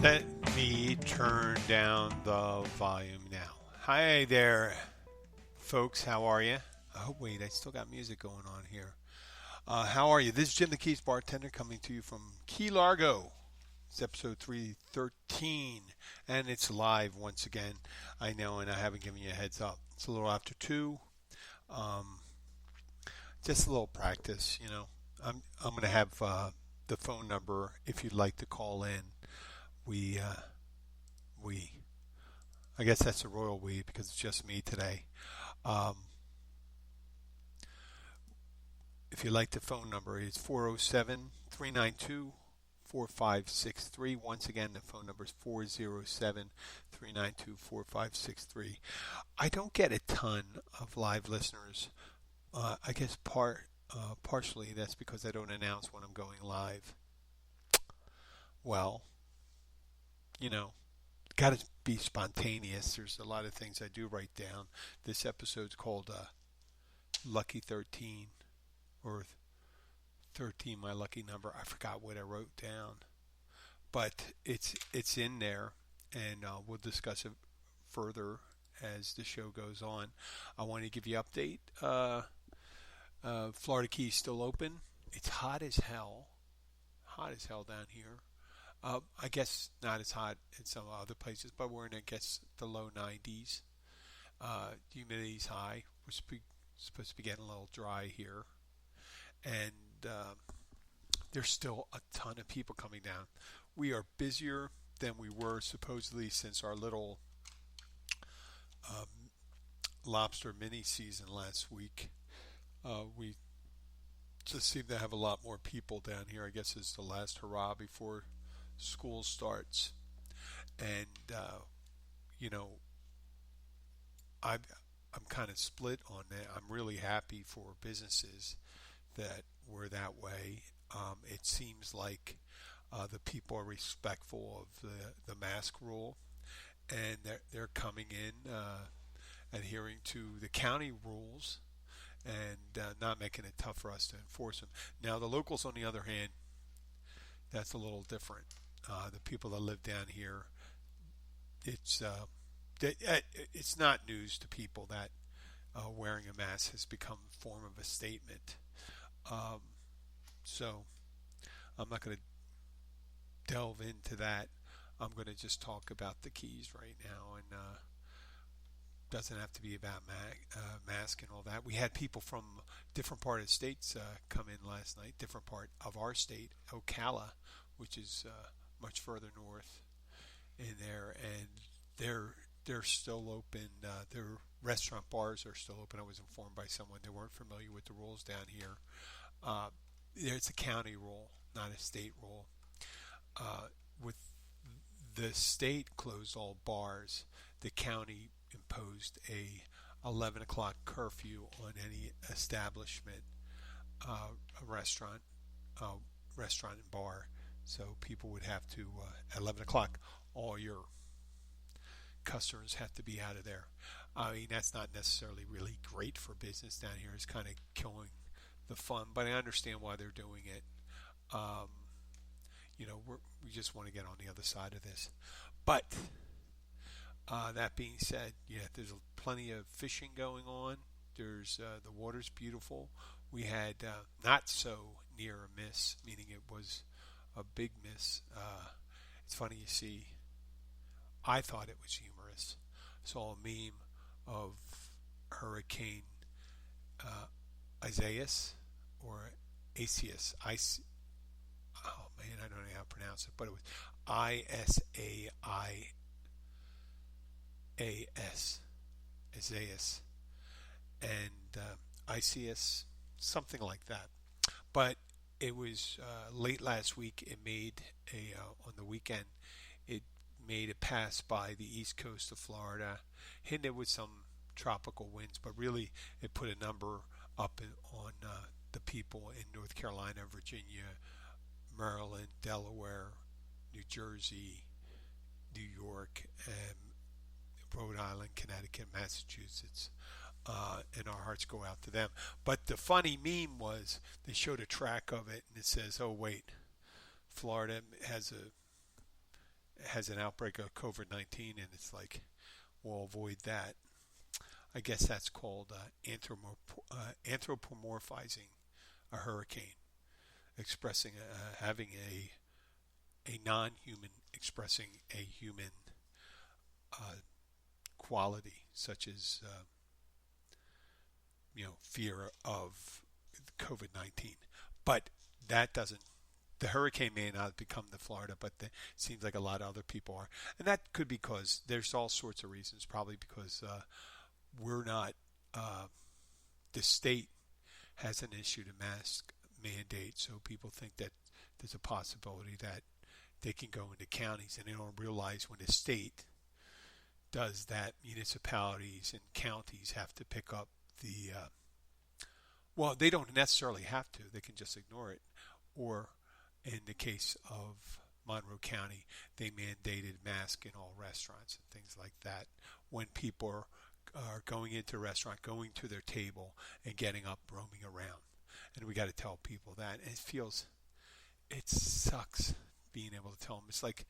Let me turn down the volume now. Hi there, folks. How are you? Oh, wait, I still got music going on here. How are you? This is Jim the Keys bartender coming to you from Key Largo. It's episode 313, and it's live once again. I know, and I haven't given you a heads up. It's a little after 2. Um, just a little practice, you know. I'm going to have the phone number if you'd like to call in. We, uh, we, I guess that's a royal we because it's just me today. Um, if you'd like the phone number, it's 407 392 4563. Once again, the phone number is 407 392 4563. I don't get a ton of live listeners. I guess partially that's because I don't announce when I'm going live. Well, you know, got to be spontaneous. There's a lot of things I do write down. This episode's called Lucky 13 or 13, my lucky number. I forgot what I wrote down, but it's in there, and we'll discuss it further as the show goes on. I want to give you an update. Florida Keys still open. It's hot as hell down here. I guess not as hot in some other places, but we're in, I guess, the low 90s. Humidity's high. We're supposed to be getting a little dry here. And there's still a ton of people coming down. We are busier than we were supposedly since our little lobster mini season last week. We just seem to have a lot more people down here. I guess it's the last hurrah before school starts. And you know, I'm kind of split on that. I'm really happy for businesses that were that way. It seems like the people are respectful of the mask rule, and they're coming in, adhering to the county rules, and not making it tough for us to enforce them. Now, the locals, on the other hand, that's a little different. The people that live down here, it's not news to people that wearing a mask has become a form of a statement. So I'm not going to delve into that. I'm going to just talk about the Keys right now, and doesn't have to be about mask and all that. We had people from different part of the states come in last night, different part of our state, Ocala, which is much further north in there, and they're still open. Their restaurant bars are still open. I was informed by someone they weren't familiar with the rules down here. It's a county rule, not a state rule. With the state closed all bars, the county imposed a 11 o'clock curfew on any establishment, a restaurant and bar. So people would have to, at 11 o'clock, all your customers have to be out of there. I mean, that's not necessarily really great for business down here. It's kind of killing the fun, but I understand why they're doing it. You know, we just want to get on the other side of this. But that being said, yeah, there's plenty of fishing going on. There's the water's beautiful. We had not so near a miss, meaning it was a big miss. It's funny, you see, I thought it was humorous. I saw a meme of Hurricane Isaias or Asius. Oh man, I don't know how to pronounce it, but it was Isaias, Isaias, and Isius, something like that. But it was late last week. It made on the weekend. It made a pass by the east coast of Florida, hitting it with some tropical winds, but really it put a number up on the people in North Carolina, Virginia, Maryland, Delaware, New Jersey, New York, and Rhode Island, Connecticut, Massachusetts, and our hearts go out to them. But the funny meme was they showed a track of it, and it says, "Oh wait, Florida has a has an outbreak of COVID-19, and it's like we'll avoid that. I guess that's called anthropomorphizing a hurricane, expressing having a non-human expressing a human uh, quality, such as fear of COVID-19. But that doesn't. The hurricane may not become the Florida, but it seems like a lot of other people are, and that could be because there's all sorts of reasons. Probably because we're not. The state hasn't issued a mask mandate, so people think that there's a possibility that they can go into counties, and they don't realize when the state does that, municipalities and counties have to pick up the. Well, they don't necessarily have to; they can just ignore it. Or, in the case of Monroe County, they mandated masks in all restaurants and things like that when people are going into a restaurant, going to their table, and getting up, roaming around. And we got to tell people that. And it sucks being able to tell them. It's like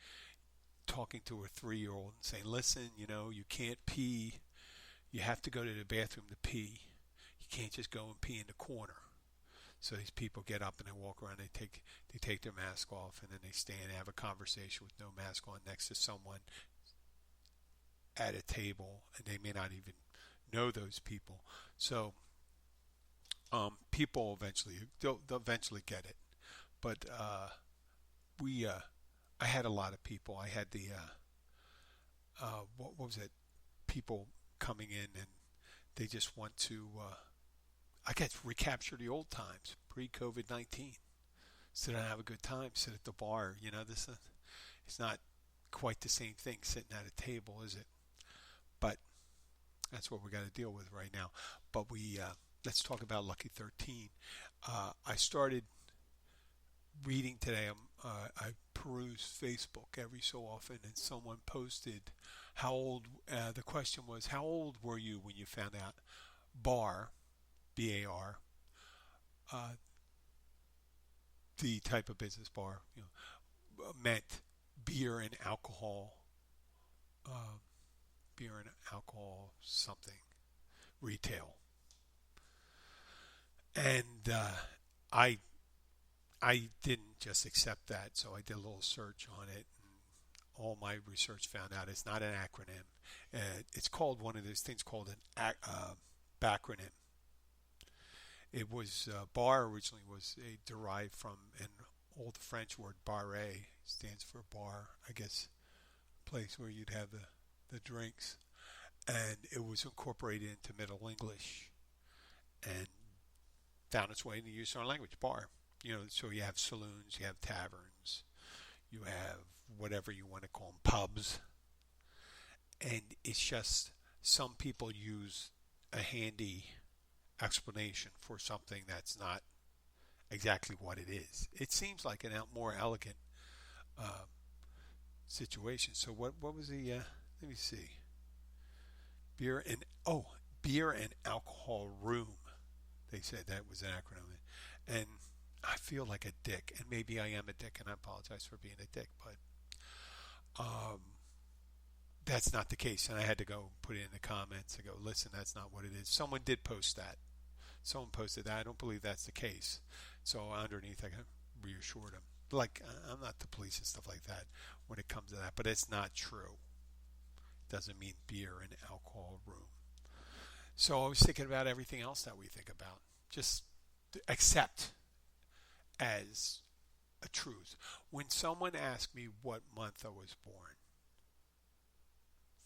talking to a 3-year-old and saying, listen, you can't pee. You have to go to the bathroom to pee. You can't just go and pee in the corner. So these people get up and they walk around. They take their mask off, and then they stand and have a conversation with no mask on next to someone at a table, and they may not even know those people. So people they'll eventually get it. But I had a lot of people. I had what was it? People coming in, and they just want to. I get recapture the old times pre-COVID-19. Sit down and have a good time. Sit at the bar. It's not quite the same thing sitting at a table, is it? But that's what we got to deal with right now. But let's talk about Lucky 13. I started reading today. I peruse Facebook every so often, and someone posted how old. The question was, how old were you when you found out bar, BAR, the type of business bar, meant beer and alcohol, uh, something retail, and I didn't just accept that, so I did a little search on it, and all my research found out it's not an acronym. It's called one of those things called an backronym. It was bar originally was derived from an old French word barre, stands for bar, I guess, place where you'd have the drinks, and it was incorporated into Middle English and found its way into use in our language, bar. So you have saloons, you have taverns, you have whatever you want to call them, pubs, and it's just some people use a handy explanation for something that's not exactly what it is. It seems like a more elegant situation. So what was the? Let me see. Beer and alcohol room. They said that was an acronym, and I feel like a dick, and maybe I am a dick, and I apologize for being a dick, but that's not the case. And I had to go put it in the comments and go, listen, that's not what it is. Someone did post that. Someone posted that. I don't believe that's the case. So underneath, I reassured them. Like, I'm not the police and stuff like that when it comes to that, but it's not true. It doesn't mean beer and alcohol room. So I was thinking about everything else that we think about. Just accept as a truth. When someone asked me what month I was born,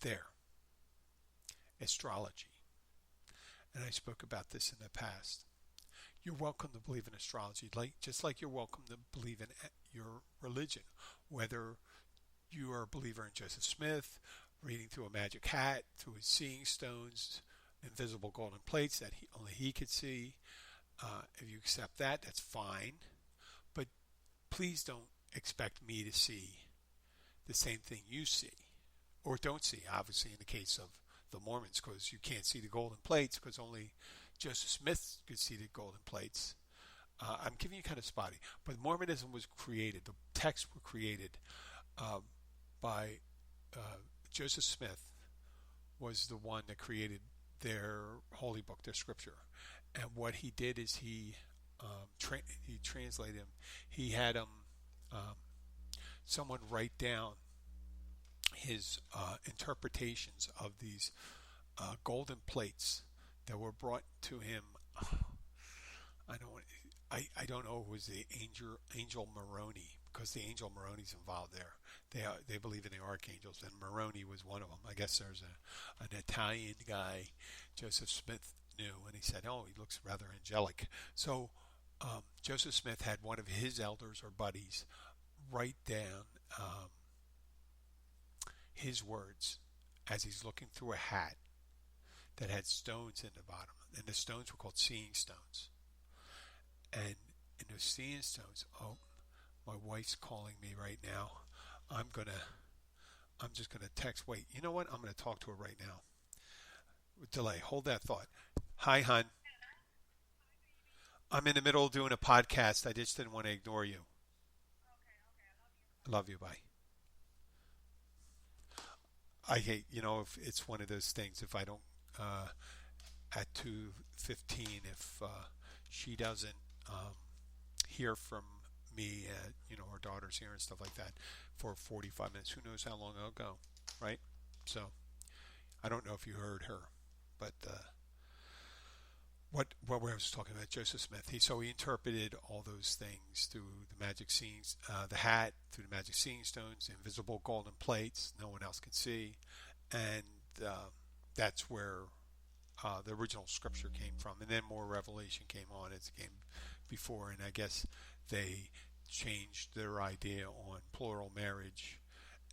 there, astrology. And I spoke about this in the past. You're welcome to believe in astrology, just like you're welcome to believe in your religion. Whether you are a believer in Joseph Smith, reading through a magic hat, through his seeing stones, invisible golden plates that only he could see. If you accept that, that's fine. But please don't expect me to see the same thing you see or don't see, obviously, in the case of the Mormons, because you can't see the golden plates because only Joseph Smith could see the golden plates. I'm giving you kind of spotty, but Mormonism was created, the texts were created by Joseph Smith was the one that created their holy book, their scripture. And what he did is he translated them. He had um, someone write down his interpretations of these golden plates that were brought to him. I don't. I don't know if it was the angel Moroni, because the angel Moroni's involved there. They believe in the archangels, and Moroni was one of them. I guess there's an Italian guy Joseph Smith knew, and he said, "Oh, he looks rather angelic." So Joseph Smith had one of his elders or buddies write down his words as he's looking through a hat that had stones in the bottom, and the stones were called seeing stones. And in those seeing stones, oh, my wife's calling me right now. I'm just gonna text. Wait, you know what? I'm gonna talk to her right now. Delay. Hold that thought. Hi, hon. I'm in the middle of doing a podcast. I just didn't want to ignore you. I love you. Bye. I hate, if it's one of those things. If I don't at 2:15, if she doesn't hear from me, her daughter's here and stuff like that for 45 minutes. Who knows how long I'll go, right? So I don't know if you heard her, but what I was talking about, Joseph Smith. He interpreted all those things through the magic scenes, the hat, through the magic seeing stones, invisible golden plates, no one else can see, and that's where the original scripture came from. And then more revelation came on as it came before, and I guess they changed their idea on plural marriage,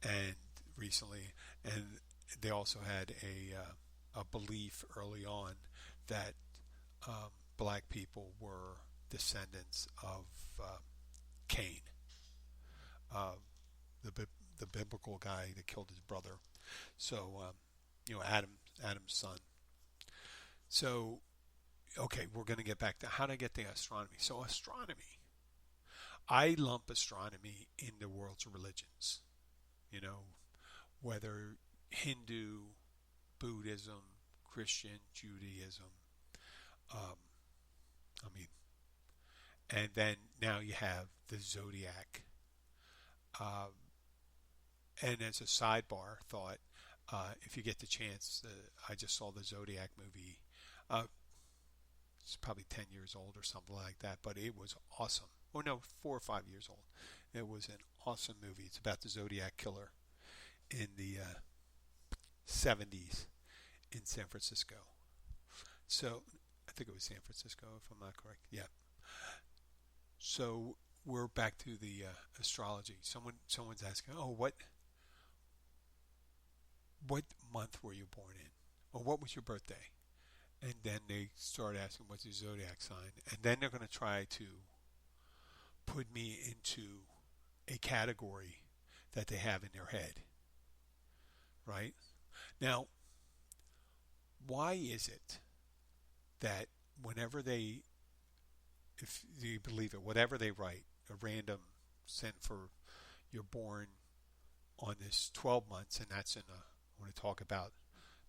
and recently, and they also had a belief early on that black people were descendants of Cain, uh, the biblical guy that killed his brother. So, Adam's son. So, okay, we're going to get back to how to get to astronomy. So, astronomy, I lump astronomy in the world's religions. You know, whether Hindu, Buddhism, Christian, Judaism. Um, I mean, and then now you have the zodiac. Um, and as a sidebar thought, if you get the chance, I just saw the Zodiac movie. Uh, it's probably 10 years old or something like that, but it was awesome. Oh no, 4 or 5 years old. It was an awesome movie. It's about the Zodiac killer in the 70s in San Francisco. So I think it was San Francisco, if I'm not correct. Yeah. So we're back to the astrology. Someone's asking, oh, what month were you born in? Or what was your birthday? And then they start asking what's your zodiac sign. And then they're going to try to put me into a category that they have in their head. Right? Now, why is it that whenever if you believe it, whatever they write, a random sent for you're born on this 12 months, and that's I want to talk about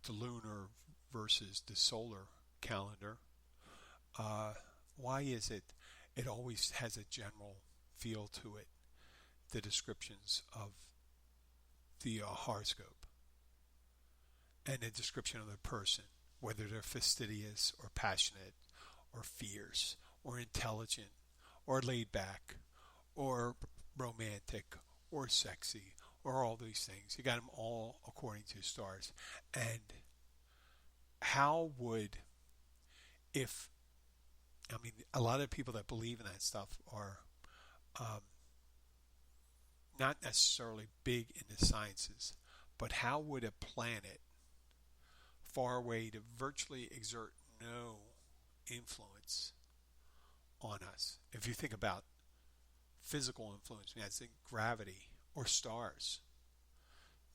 the lunar versus the solar calendar. Why is it always has a general feel to it, the descriptions of the horoscope and the description of the person, whether they're fastidious or passionate or fierce or intelligent or laid back or romantic or sexy or all these things. You got them all according to stars. And how would, if, I mean, a lot of people that believe in that stuff are not necessarily big in the sciences, but how would a planet far away to virtually exert no influence on us? If you think about physical influence, I think gravity or stars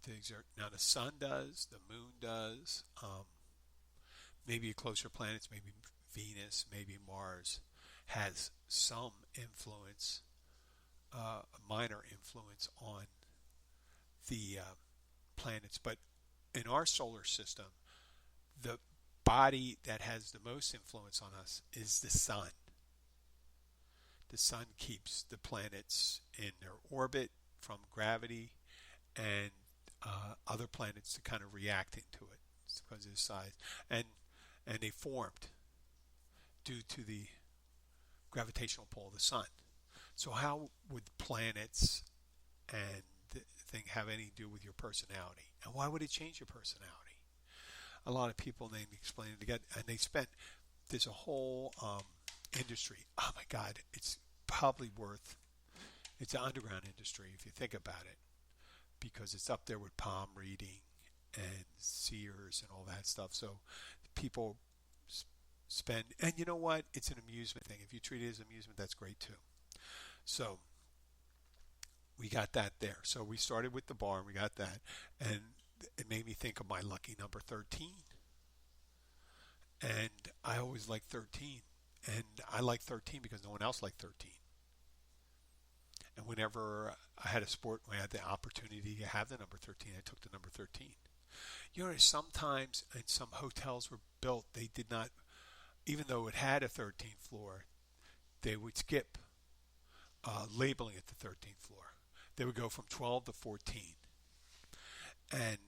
to exert. Now the sun does, the moon does, maybe closer planets, maybe Venus, maybe Mars has some influence, a minor influence on the planets. But in our solar system, the body that has the most influence on us is the sun. The sun keeps the planets in their orbit from gravity and other planets to kind of react into it because of the size. And they formed due to the gravitational pull of the sun. So how would planets and the thing have anything to do with your personality? And why would it change your personality? A lot of people, they explain it again, and they spent, there's a whole industry. Oh my God, it's probably worth, it's an underground industry if you think about it, because it's up there with palm reading and seers and all that stuff. So people spend, and you know what? It's an amusement thing. If you treat it as amusement, that's great too. So we got that there. So we started with the bar and we got that. And it made me think of my lucky number 13. And I always liked 13. And I like 13 because no one else liked 13. And whenever I had a sport where I had the opportunity to have the number 13, I took the number 13. You know, sometimes in some hotels were built, they did not, even though it had a 13th floor, they would skip labeling at the 13th floor. They would go from 12 to 14. And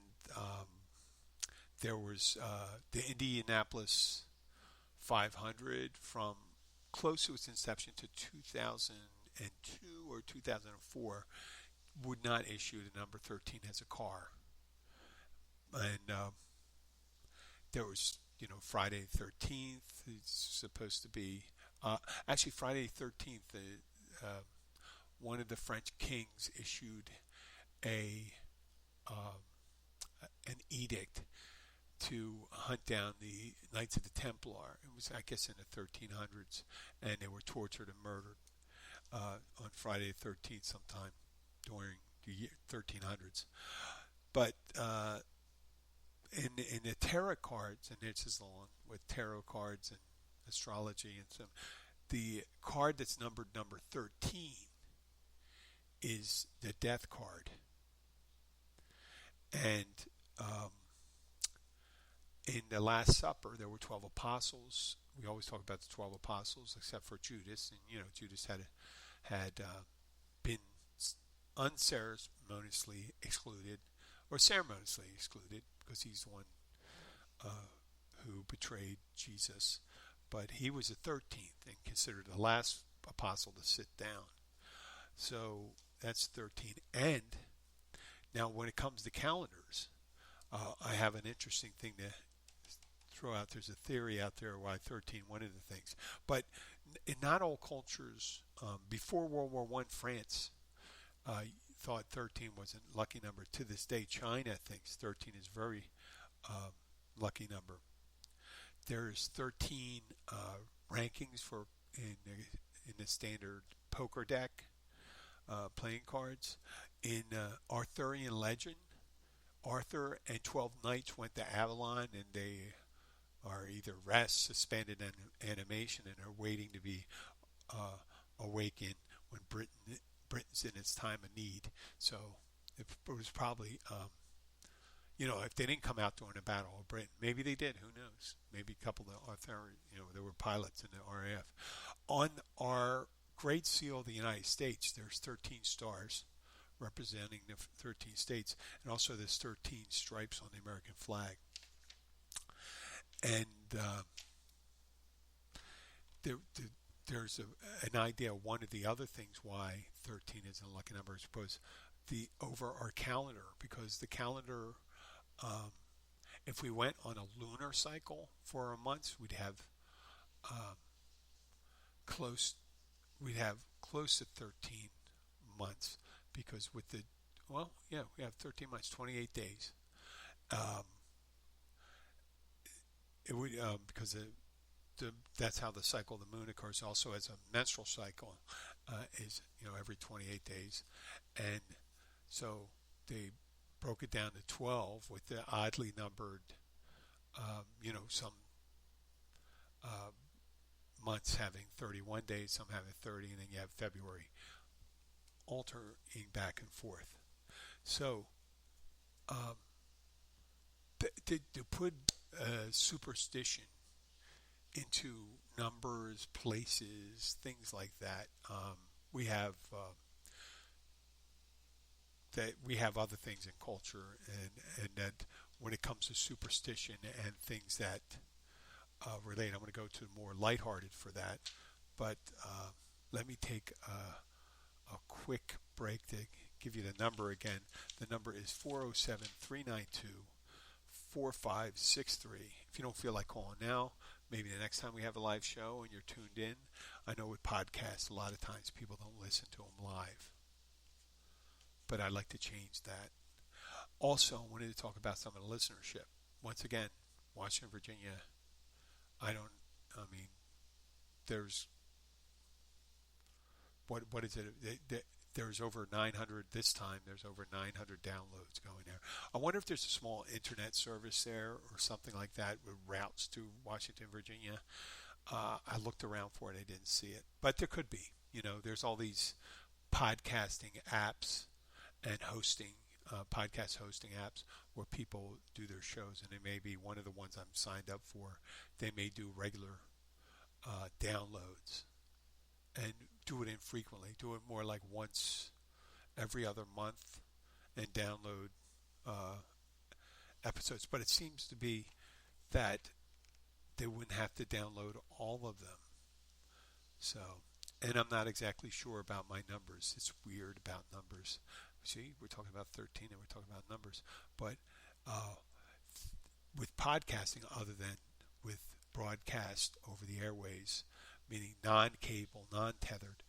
there was the Indianapolis 500 from close to its inception to 2002 or 2004 would not issue the number 13 as a car. And there was, you know, Friday the 13th. It's supposed to be actually Friday the 13th. One of the French kings issued a an edict to hunt down the Knights of the Templar. It was, I guess, in the 1300s, and they were tortured and murdered on Friday the 13th sometime during the year 1300s. But in the tarot cards, and this is along with tarot cards and astrology and some, the card that's numbered number 13 is the death card. And in the Last Supper, there were 12 apostles. We always talk about the 12 apostles, except for Judas. And, you know, Judas had been unceremoniously excluded, or ceremoniously excluded, because he's the one who betrayed Jesus. But he was the 13th and considered the last apostle to sit down. So that's 13. And now when it comes to calendars, I have an interesting thing to throw out. There's a theory out there why 13, one of the things. But in not all cultures, before World War I, France thought 13 was a lucky number. To this day, China thinks 13 is very lucky number. There's 13 rankings for in the standard poker deck playing cards. In Arthurian legend, Arthur and 12 knights went to Avalon, and they are either suspended in animation, and are waiting to be awakened when Britain's in its time of need. So it was probably, you know, if they didn't come out during the Battle of Britain, maybe they did. Who knows? Maybe a couple of Arthur, you know, there were pilots in the RAF. On our Great Seal of the United States, there's 13 stars representing the 13 states, and also there's 13 stripes on the American flag. And there's an idea. One of the other things why 13 is a lucky number is because over our calendar, because the calendar, if we went on a lunar cycle for our months, we'd have close to 13 months, because with the, well, yeah, we have 13 months, 28 days. It would because that's how the cycle of the moon occurs. Also, as a menstrual cycle is, you know, every 28 days, and so they broke it down to 12 with the oddly numbered, you know, some months having 31 days, some having 30, and then you have February altering back and forth. So Um, to put superstition into numbers, places, things like that. We have we have other things in culture, and that when it comes to superstition and things that relate, I'm going to go to more lighthearted for that. But let me take a quick break to give you the number again. The number is 407 392 4563. If you don't feel like calling now, maybe the next time we have a live show and you're tuned in. I know with podcasts, a lot of times people don't listen to them live, but I'd like to change that. Also, I wanted to talk about some of the listenership. Once again, Washington, Virginia, I mean, there's, what is it? There's over 900 this time. There's over 900 downloads going there. I wonder if there's a small internet service there or something like that with routes to Washington, Virginia. I looked around for it. I didn't see it, but there could be. There's all these podcasting apps and podcast hosting apps where people do their shows, and it may be one of the ones I'm signed up for. They may do regular downloads and do it infrequently. Do it more like once every other month and download uh, episodes. But it seems to be that they wouldn't have to download all of them. So, and I'm not exactly sure about my numbers. It's weird about numbers. See, we're talking about 13 and we're talking about numbers. But uh, with podcasting, other than with broadcast over the airways, meaning non-cable, non-tethered,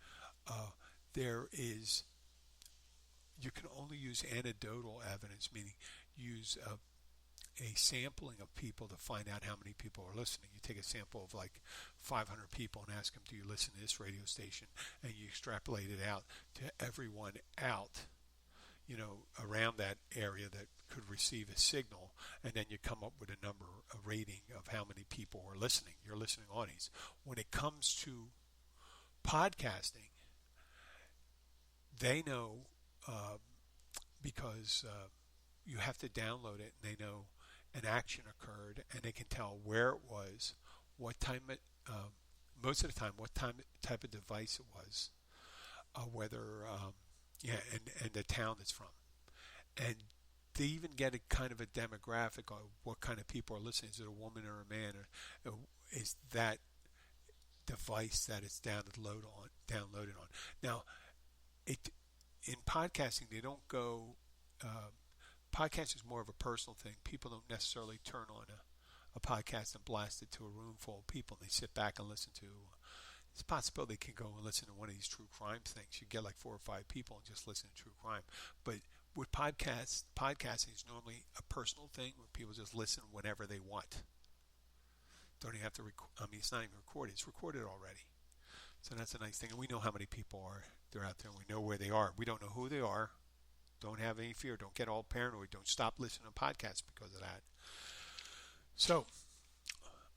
uh, there is, you can only use anecdotal evidence, meaning use a sampling of people to find out how many people are listening. You take a sample of like 500 people and ask them, do you listen to this radio station? And you extrapolate it out to everyone around that area that could receive a signal, and then you come up with a rating of how many people are listening, your listening audience. When it comes to podcasting, they know uh, because you have to download it, and they know an action occurred, and they can tell where it was, what time most of the time, what type of device it was, whether, and the town it's from. And they even get a kind of a demographic of what kind of people are listening. Is it a woman or a man? Or is that device that it's downloaded on? Now, in podcasting, they don't go. Podcast is more of a personal thing. People don't necessarily turn on a podcast and blast it to a room full of people. They sit back and listen to. It's possible they can go and listen to one of these true crime things. You get like 4 or 5 people and just listen to true crime. But with podcasting is normally a personal thing where people just listen whenever they want. Don't even have to it's not even recorded. It's recorded already. So that's a nice thing. And we know how many people they're out there, and we know where they are. We don't know who they are. Don't have any fear. Don't get all paranoid. Don't stop listening to podcasts because of that. So,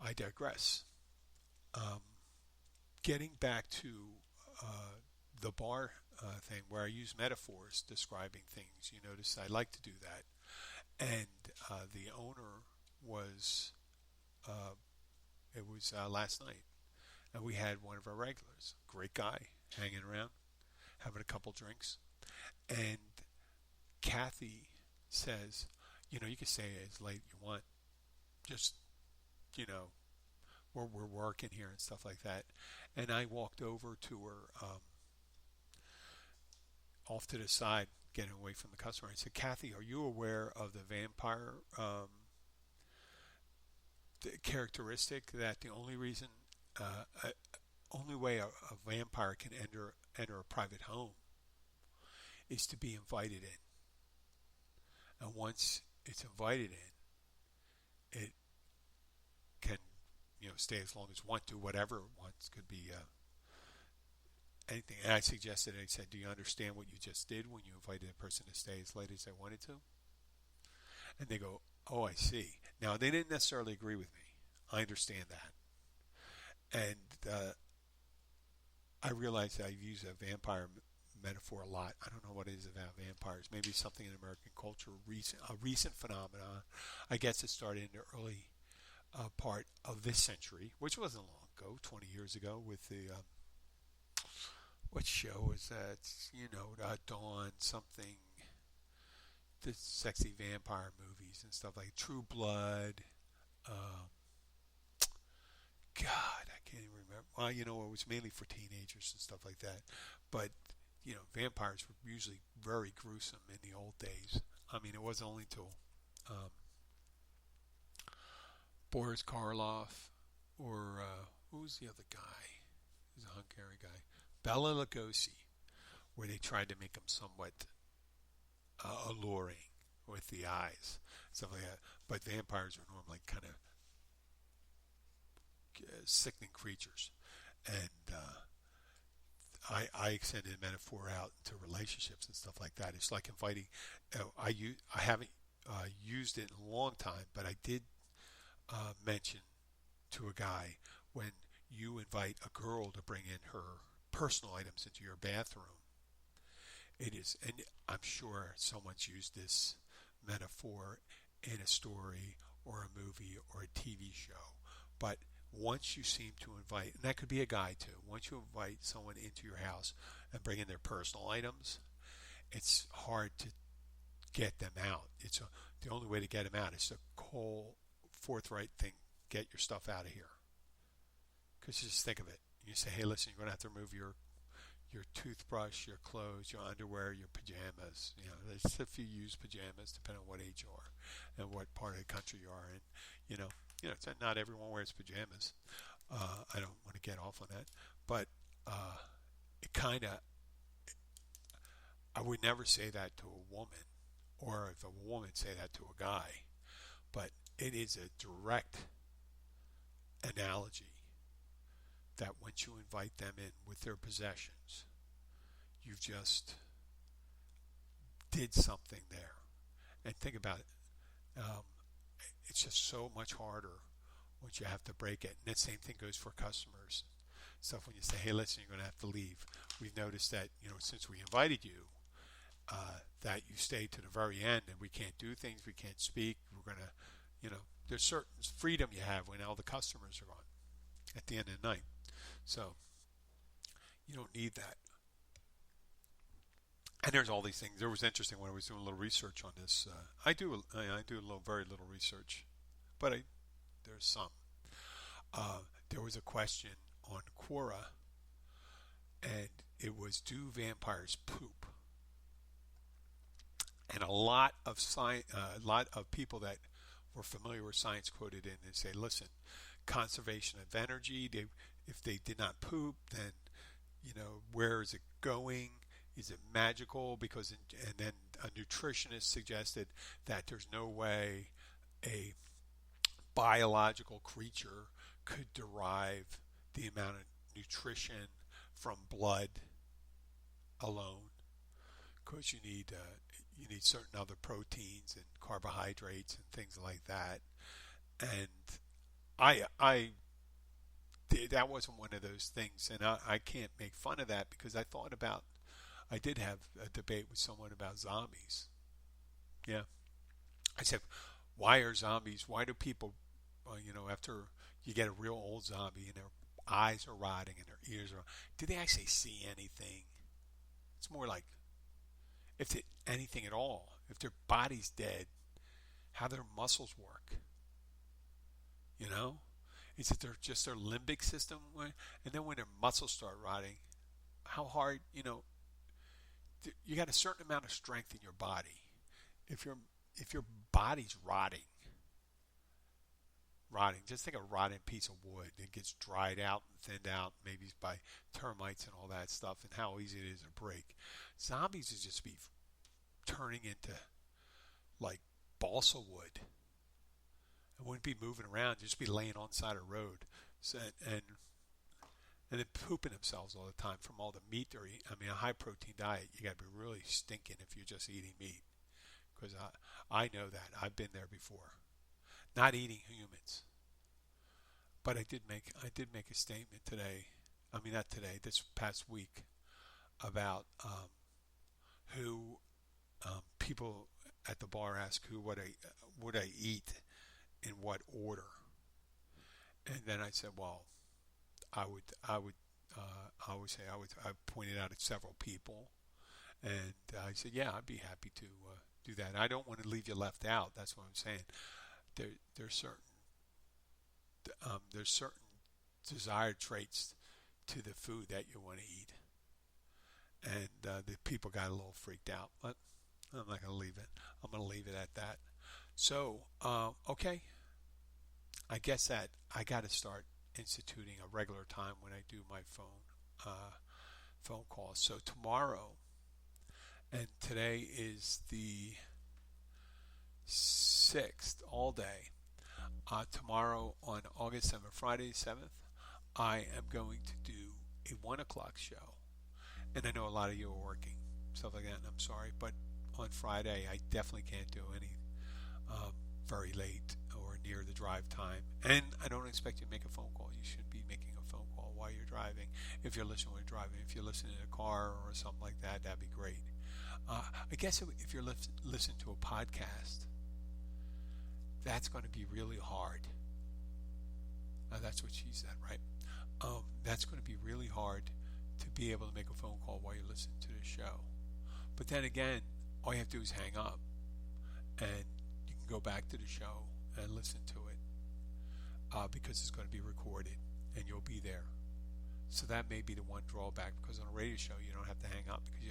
I digress. Getting back to the bar thing where I use metaphors describing things, you notice I like to do that. And the owner was, it was last night, and we had one of our regulars, great guy, hanging around, having a couple drinks. And Kathy says, you can stay as late you want. Just, we're working here and stuff like that. And I walked over to her off to the side, getting away from the customer. I said, Kathy, are you aware of the vampire the characteristic that the only reason, only way a vampire can enter a private home is to be invited in. And once it's invited in, it can, stay as long as it wants to, whatever it wants. Could be anything. And I suggested, I said, do you understand what you just did when you invited a person to stay as late as they wanted to? And they go, oh, I see. Now, they didn't necessarily agree with me. I understand that. And I realized I've used a vampire metaphor a lot. I don't know what it is about vampires. Maybe something in American culture, a recent phenomenon. I guess it started in the early part of this century, which wasn't long ago, 20 years ago, with the what show was that? Dawn something, the sexy vampire movies and stuff like True Blood. Um, God, I can't even remember. Well, it was mainly for teenagers and stuff like that. But vampires were usually very gruesome in the old days. I mean, it wasn't only till um, Boris Karloff or who was the other guy? He's a Hungarian guy, Bela Lugosi, where they tried to make him somewhat alluring with the eyes, stuff like that. But vampires are normally kind of sickening creatures, and I extended the metaphor out to relationships and stuff like that. It's like inviting. I haven't used it in a long time, but I did mention to a guy when you invite a girl to bring in her personal items into your bathroom. It is, and I'm sure someone's used this metaphor in a story or a movie or a TV show, but once you seem to invite, and that could be a guy too, once you invite someone into your house and bring in their personal items, it's hard to get them out. The only way to get them out is to call forthright thing, get your stuff out of here. Because just think of it. You say, hey, listen, you're going to have to remove your toothbrush, your clothes, your underwear, your pajamas. There's a few used pajamas, depending on what age you are and what part of the country you are in. It's not everyone wears pajamas. I don't want to get off on that, but it kind of. I would never say that to a woman, or if a woman say that to a guy, but it is a direct analogy that once you invite them in with their possessions, you've just did something there. And think about it. It's just so much harder once you have to break it. And the same thing goes for customers. Stuff when you say, hey, listen, you're going to have to leave. We've noticed that, since we invited you, that you stay to the very end and we can't do things, we can't speak. We're going to, there's certain freedom you have when all the customers are gone at the end of the night. So you don't need that. And there's all these things. It was interesting when I was doing a little research on this. I do very little research, but there's some. There was a question on Quora, and it was, do vampires poop? And a lot of people that were familiar with science quoted in and say, listen, conservation of energy. If they did not poop, then where is it going? Is it magical? And then a nutritionist suggested that there's no way a biological creature could derive the amount of nutrition from blood alone, because you need certain other proteins and carbohydrates and things like that. And I that wasn't one of those things, and I can't make fun of that, because I did have a debate with someone about zombies. Yeah, I said, why do people, after you get a real old zombie and their eyes are rotting and their ears are, do they actually see anything? It's more like, anything at all, if their body's dead, how their muscles work. Is it their limbic system? And then when their muscles start rotting, how hard, you got a certain amount of strength in your body. If your body's rotting, just think of a rotten piece of wood. It gets dried out and thinned out, maybe by termites and all that stuff, and how easy it is to break. Zombies would just be turning into like balsa wood. It wouldn't be moving around, just be laying on the side of the road. So, and then pooping themselves all the time from all the meat they're eating. I mean, a high protein diet, you got to be really stinking if you're just eating meat. Because I know that. I've been there before. Not eating humans. But I did make a statement today. I mean, not today, this past week. about who people at the bar ask who would I eat in what order, and then I said, well, I would say I pointed out at several people, and I said, yeah, I'd be happy to do that. I don't want to leave you left out. That's what I'm saying. There there's certain there's certain desired traits to the food that you want to eat, and the people got a little freaked out, but I'm not going to leave it. I'm going to leave it at that. So, okay, I guess that I got to start instituting a regular time when I do my phone calls. So tomorrow, and today is the 6th, all day. Tomorrow on August 7th, Friday 7th, I am going to do a 1 o'clock show. And I know a lot of you are working, stuff like that, and I'm sorry, but on Friday I definitely can't do any very late or near the drive time. And I don't expect you to make a phone call. You should be making a phone call while you're driving. If you're listening while you're driving, if you're listening in a car or something like that, that'd be great. I guess if you're listening to a podcast, that's going to be really hard. That's what she said, right? That's going to be really hard to be able to make a phone call while you're listening to the show. But then again, all you have to do is hang up, and you can go back to the show and listen to it because it's going to be recorded, and you'll be there. So that may be the one drawback, because on a radio show you don't have to hang up because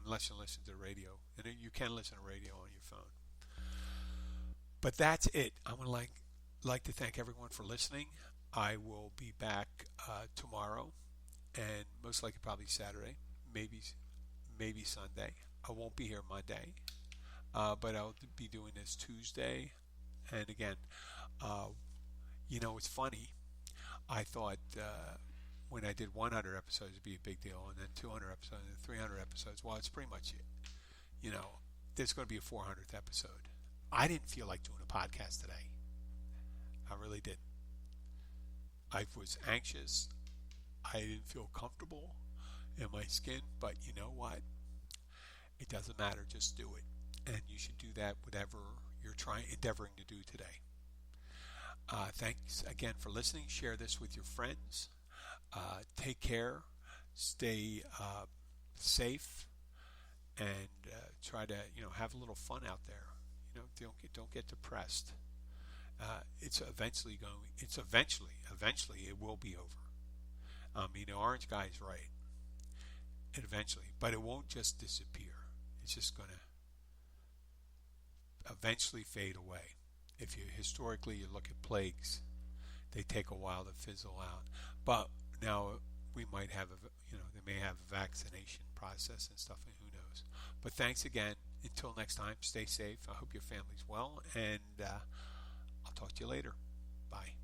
unless you listen to the radio, and you can listen to radio on your phone. But that's it. I would like to thank everyone for listening. I will be back tomorrow, and most likely probably Saturday, maybe Sunday. I won't be here Monday, but I'll be doing this Tuesday. And again, it's funny. I thought when I did 100 episodes it'd be a big deal, and then 200 episodes, and 300 episodes. Well, it's pretty much it. There's going to be a 400th episode. I didn't feel like doing a podcast today. I really didn't. I was anxious. I didn't feel comfortable in my skin, but you know what? It doesn't matter. Just do it. And you should do that whatever you're endeavoring to do today. Thanks again for listening. Share this with your friends. Take care. Stay safe, and try to have a little fun out there. Don't get depressed. Eventually it will be over. Orange Guy's right. Eventually, but it won't just disappear. It's just going to eventually fade away. If you historically you look at plagues, they take a while to fizzle out. But now we might have they may have a vaccination process and stuff, and who knows. But thanks again. Until next time, stay safe. I hope your family's well, and I'll talk to you later. Bye.